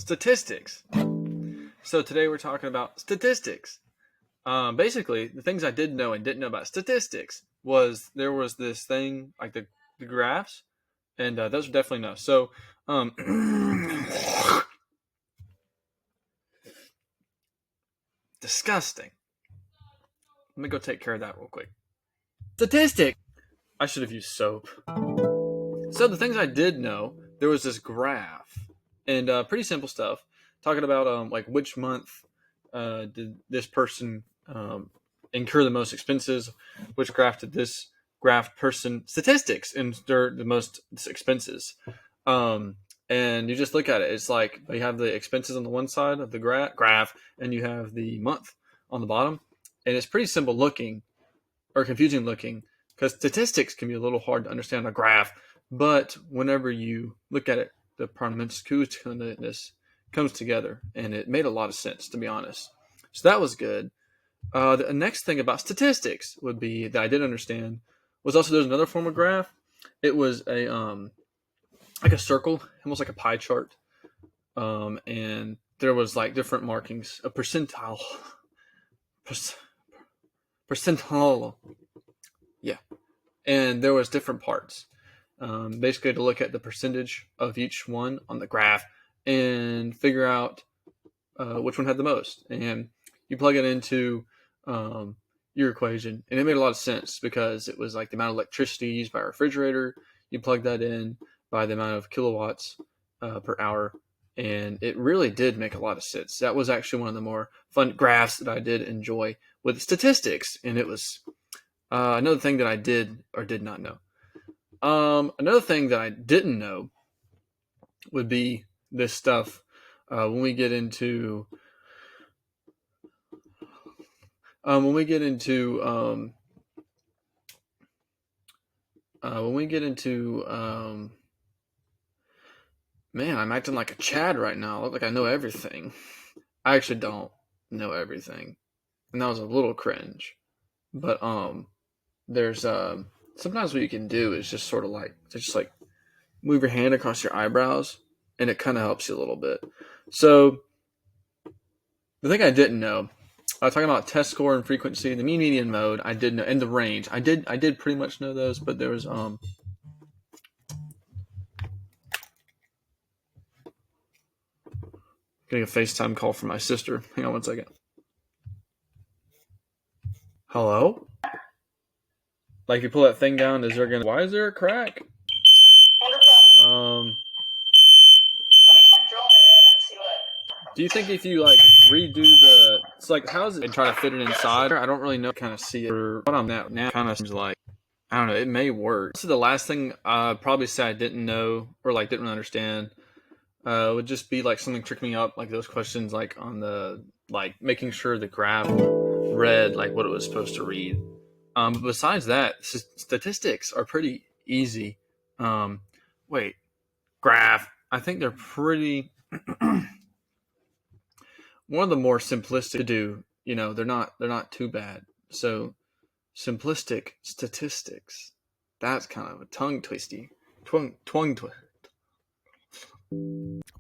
Statistics. So today we're talking about statistics. Basically, the things I did know and didn't know about statistics was there was this thing like the graphs, and those are definitely no. So, disgusting. Let me go take care of that real quick. Statistic. I should have used soap. So the things I did know, there was this graph, and pretty simple stuff, talking about like which month did this person incur the most expenses, which graph did this graph person statistics incur the most expenses, and you just look at it. It's like you have the expenses on the one side of the graph, and you have the month on the bottom, and it's pretty simple looking or confusing looking because statistics can be a little hard to understand on a graph. But whenever you look at it, the parliamentarianness comes together, and it made a lot of sense, to be honest. So that was good. The next thing about statistics would be that I did understand was also there's another form of graph. It was a like a circle, almost like a pie chart, and there was like different markings, a percentile, percentile, yeah, and there was different parts. Basically to look at the percentage of each one on the graph and figure out which one had the most. And you plug it into your equation, and it made a lot of sense because it was like the amount of electricity used by a refrigerator. You plug that in by the amount of kilowatts per hour, and it really did make a lot of sense. That was actually one of the more fun graphs that I did enjoy with statistics, and it was another thing that I did or did not know. Another thing that I didn't know would be this stuff when we get into when we get into man, I'm acting like a Chad right now. I look like I know everything. I actually don't know everything, and that was a little cringe. But there's sometimes what you can do is just sort of like move your hand across your eyebrows, and it kind of helps you a little bit. So the thing I didn't know, I was talking about test score and frequency, the mean, median, mode. I did know, and the range. I did pretty much know those, but there was getting a FaceTime call from my sister. Hang on one second. Hello? Like you pull that thing down, why is there a crack? Do you think if you like redo it's like how's it and try to fit it inside? I don't really know. Kind of see it. Or what I'm at now kind of seems like I don't know. It may work. So the last thing I probably say I didn't know or like didn't really understand would just be like something tricking me up, like those questions like on the like making sure the graph read like what it was supposed to read. But besides that, statistics are pretty easy. Wait, graph. I think they're pretty. One of the more simplistic to do. You know, they're not too bad. So simplistic statistics. That's kind of a tongue twisty. Twang twist.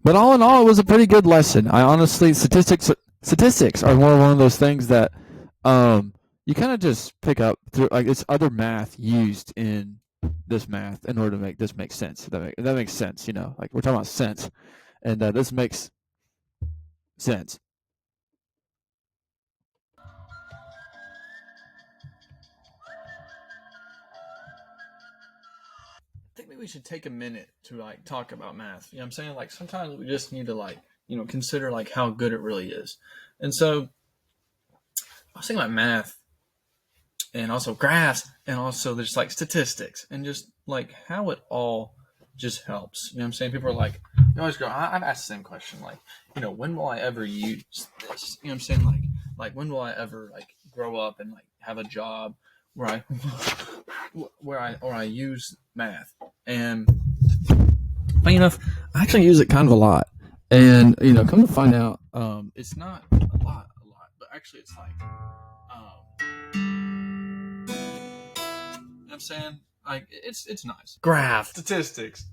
But all in all, it was a pretty good lesson. I honestly, statistics are one of those things that you kind of just pick up through like it's other math used in this math in order to make this make sense. That makes sense, you know. Like we're talking about sense, and this makes sense. I think maybe we should take a minute to like talk about math. You know what I'm saying? Like sometimes we just need to like, consider like how good it really is. And so I was thinking about math and also graphs and also there's like statistics and just like how it all just helps. You know what I'm saying? People are like, you always go, I've asked the same question, like, when will I ever use this? You know what I'm saying? Like when will I ever like grow up and like have a job where I use math? And funny enough, I actually use it kind of a lot. And come to find out, it's not a lot, but actually it's like, you know what I'm saying? Like it's nice. Graph statistics.